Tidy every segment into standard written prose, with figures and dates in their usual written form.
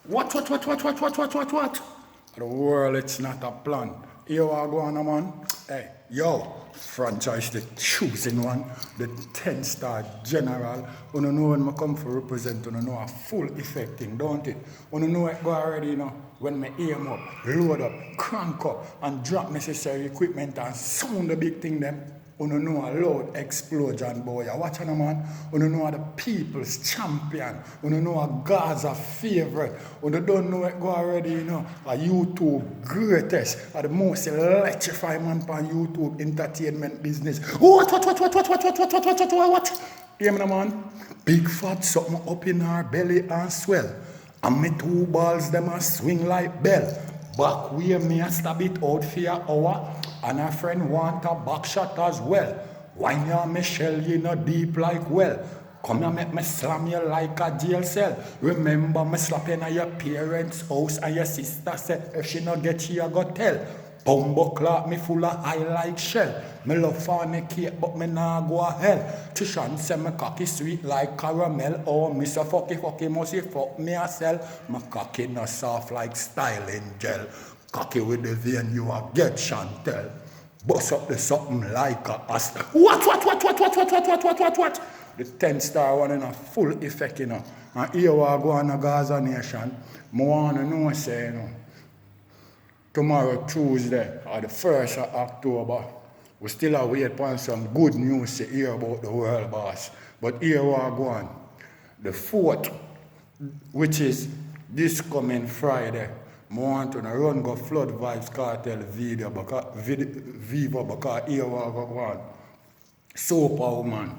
What? The world, it's not a plan. Here we go on, man. Hey, yo, franchise the choosing one, the 10-star general. You know when I come for represent, you know a full effect thing, don't it? You know it go already, you know. When I aim up, load up, crank up, and drop necessary equipment and sound the big thing them. You know a loud explosion, boy. You watch on, man. You know the people's champion. You know a Gaza favorite. You don't know it go already, you know. A YouTube greatest. The most electrifying man on YouTube entertainment business. What? Hear me, man? Big fat something up in our belly and swell. And me two balls them a swing like bell. Back where me a stab it out for an hour. And a friend want a back shot as well. Why you me shell you no deep like well? Come here make me slam you like a jail cell. Remember me slapping at your parents' house and your sister said if she no get you I go tell. Bumbo clock me full of eye like shell. Me love fornicate but me nah go a hell. Trishan say me cocky sweet like caramel. Oh me so fucky must you fuck me a sell. My cocky no soft like styling gel. Cocky with the vein you a get Chantel. Bust up the something like a ass. What? The 10-star one in a full effect, you know. And here we go on the Gaza nation. I want to know, say, you know, tomorrow, Tuesday, or the 1st of October, we still await for some good news to hear about the world boss. But here we go on. The 4th, which is this coming Friday, I want to run go Flood Vibes Cartel Viva because here we go on. Super woman,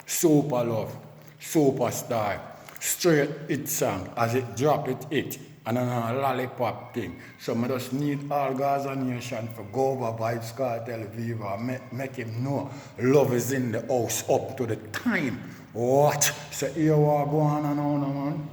super love, superstar, straight hit song, as it drop it, and then a lollipop thing. So I just need all Gaza Nation for go over Vibes Cartel Viva, make him know love is in the house up to the time. What? So here we go on and on, man.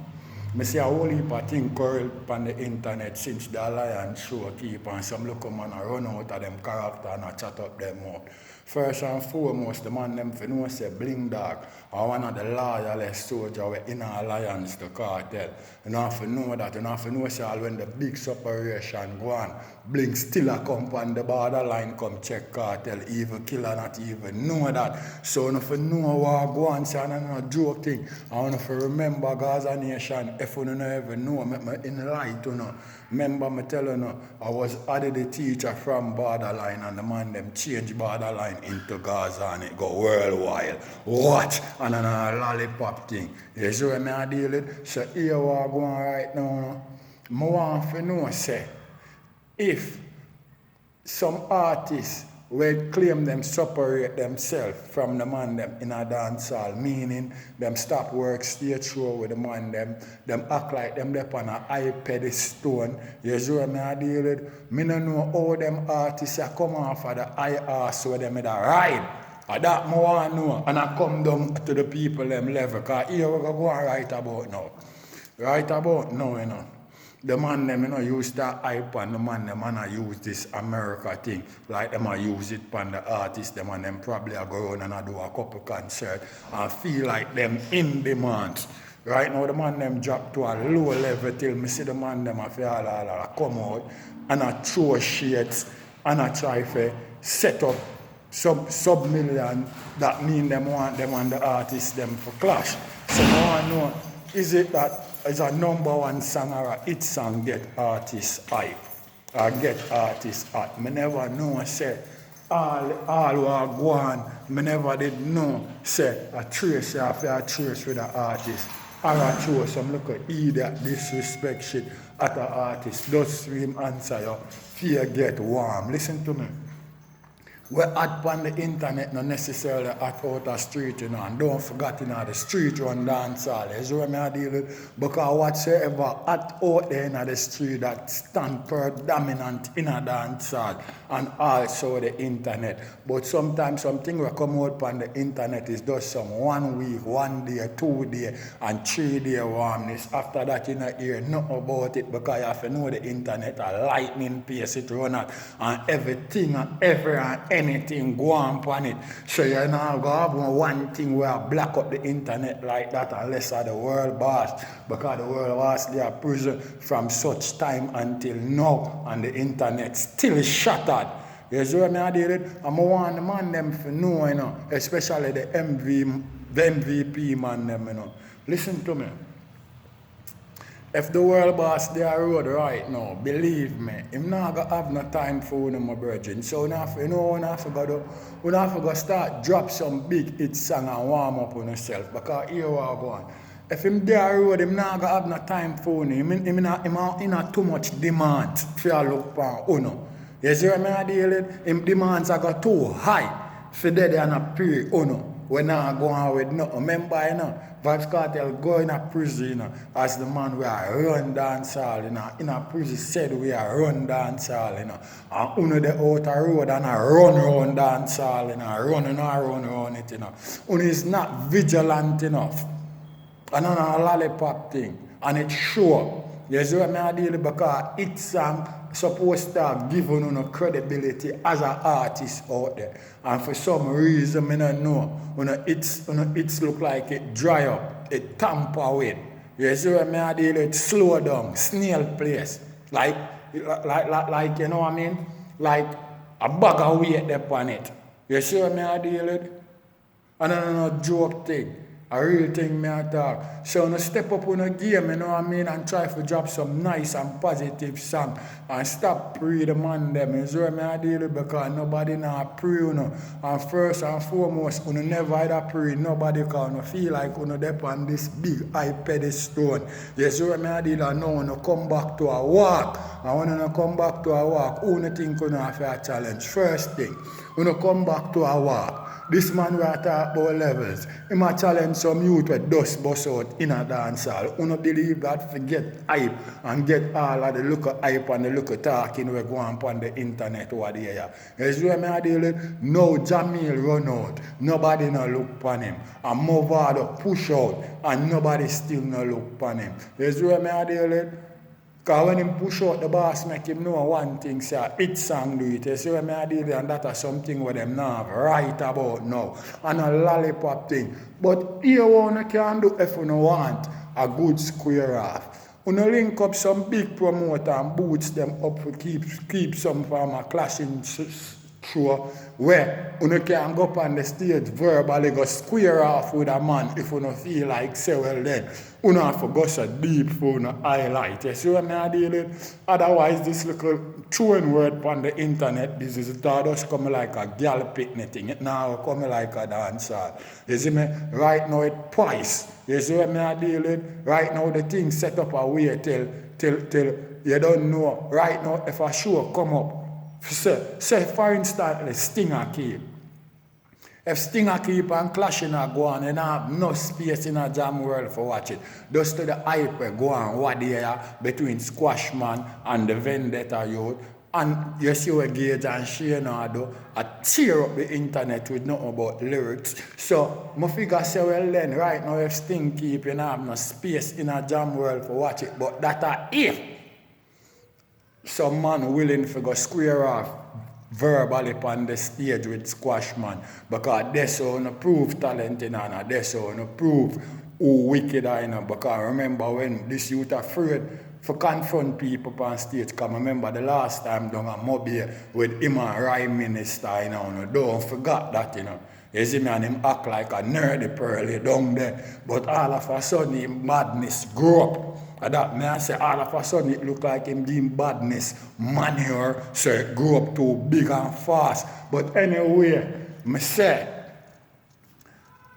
I see a whole heap of things curled on the internet since the Alliance show keep and some local man run out of them character and chat up them out. First and foremost, the man them for know say Bling Dog are one of the loyalest soldiers in our alliance the cartel. You don't have to know that. You don't have to know say when the big separation go on, Bling still a come on the borderline come check cartel, even killer not even know that. So you have to know what go on, say no joke thing. I want to remember Gaza Nation, if you don't even know, me enlighten you know. Remember me tell you know, I was added a teacher from borderline and the man them change borderline into Gaza and it go worldwide. What? And then a lollipop thing. You see what I deal with? So here we are going right now. I want to know say, if some artists will claim them separate themselves from the man them in a dance hall, meaning them stop work, stay through with the man them act like them up on a high pedestal. You see what I deal with? Me no know how them artists are come off of the high ass where them in a ride. And that I want to know. And I come down to the people them level. Because here we go and right about now. Right about now, you know. The man them, you know, use that hype and the man them and I use this America thing. Like them I use it on the artists, them and them probably I go around and I do a couple concerts and feel like them in demand. Right now the man them drop to a low level till me see the man them I feel all come out and I throw shades and I try to set up sub-million that mean them want them and the artists them for clash. So I want to know, is it that is a number one song or a hit song get artists hype or get artists hot? Me never know say all who are go on, me never did know say a trace after a trace with an artist or a throw some look at idiot disrespect shit at an artist. Just stream answer you fear get warm. Listen to me. We're hot on the internet, not necessarily hot out the street, you know, and don't forget, you know, the street run dance all. You see what I deal with? Because whatsoever hot out there in the street that stand predominant in a dance hall and also the internet. But sometimes something will come out on the internet is just some 1 week, 1 day, 2 day, and 3 day warmness. After that, you know, hear nothing about it because you have to know the internet, a lightning pace it run at, and everything and every and anything go on it. So you're not going to have one thing where I black up the internet like that unless the world boss. Because the world boss, they are prison from such time until now. And the internet still shattered. You see what I did? And I want the man them to know, especially the MVP man them, Listen to me. If the world boss they are road right now, believe me, him not gonna have no time for my brethren. So we have to go start drop some big hit song and warm up on yourself. Because here we are going. If him there road, him not gonna have no time for him. Him not too much demand for you look for uno. You see what I deal with? Him demands are got too high for that they are not pay uno. We're not going with no. Remember, Vybz Kartel go in a prison, as the man we are run dancehall, in a prison said we are run dancehall, and uno the outer road and a run dancehall, run it, Uno is not vigilant enough. And on a lollipop thing, and it's sure. You see what I deal with? Because it's supposed to give you credibility as an artist out there. And for some reason, I don't know, it's look like it dry up, it tamper with. You see what I deal with? Slow down, snail place. Like, you know what I mean? Like a bag of weight there on it. You see what I deal with? And I don't know, joke thing. A real thing me I talk. So no step up on a game, you know what I mean, and try to drop some nice and positive song and stop pre the man them. You see what I deal with? Because nobody now pre And first and foremost, you never either pre nobody can feel like you dep on this big high pedestal. You see what I deal with? Now you come back to a walk. And when you come back to a walk, who you think you have a challenge? First thing, when you come back to a walk. This man we are talking about levels. He might challenge some youth with dust bust out in a dance hall. You don't believe that? Forget hype and get all of the look of hype and the look of talking we go on the internet over there. You see what I deal with? No Jamil run out. Nobody no look upon him. And Movado push out and nobody still no look upon him. You see what I deal with? Because when him push out the boss, make him know one thing, say, it song do it. You see what I deal with? And that is something where them now right about now. And a lollipop thing. But here one you can do if you want a good square off. You link up some big promoter and boots them up to keep some from a clashing show where you can go up on the stage verbally go square off with a man if you don't feel like say well then you don't have to go so deep for you highlight. You see what I deal with? Otherwise this little throwing word on the internet this is just coming like a girl picnic thing. It now coming like a dancer. You see me? Right now it twice. You see what I deal with? Right now the thing set up a way till you don't know. Right now if a show come up say for instance, Stinger keep. If Stinger keep and clashing a go on, you don't have no space in a jam world for watch it. Just to the hype go on what there between Squashman and the Vendetta youth. And you see what Gage and Shane do, I tear up the internet with nothing about lyrics. So, I figure say, well then, right now if Sting keep, you don't have no space in a jam world for watch it. But that are if some man willing to go square off verbally on the stage with Squashman because that's how you prove talent in and that's how you prove who wicked I know. Because remember when this youth afraid to confront people on stage, because remember the last time down at Mobile with him and Rhyme Minister, don't forget that, You see me and him act like a nerdy pearly down there. But all of a sudden him badness grew up. And that may I say all of a sudden it look like him doing badness manure, so it grew up too big and fast. But anyway, me say,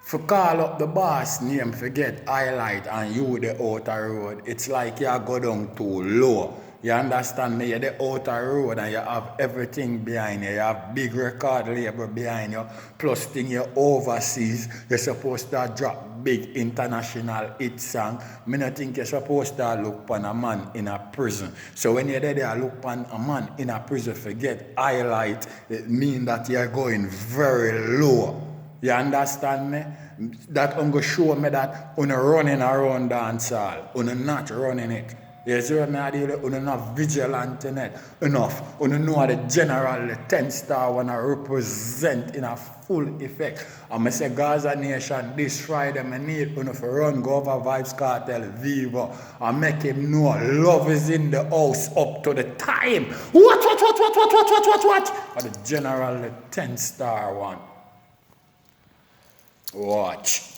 for call up the boss name, forget highlight and you the outer road, it's like you go down too low. You understand me? You're the outer road and you have everything behind you. You have big record label behind you. Plus thing you're overseas. You're supposed to drop big international hit song. I don't think you're supposed to look upon a man in a prison. So when you're there look upon a man in a prison, forget highlight. It means that you're going very low. You understand me? That going to show me that you're running around dance hall. You're not running it. You see what I deal with? You not vigilant in it enough. You know the general, the 10-star one represent in a full effect. And I say Gaza Nation this Friday, I need you to run go over Vibes Cartel Viva and make him know love is in the house up to the time. What? And the general, the 10-star one. Watch.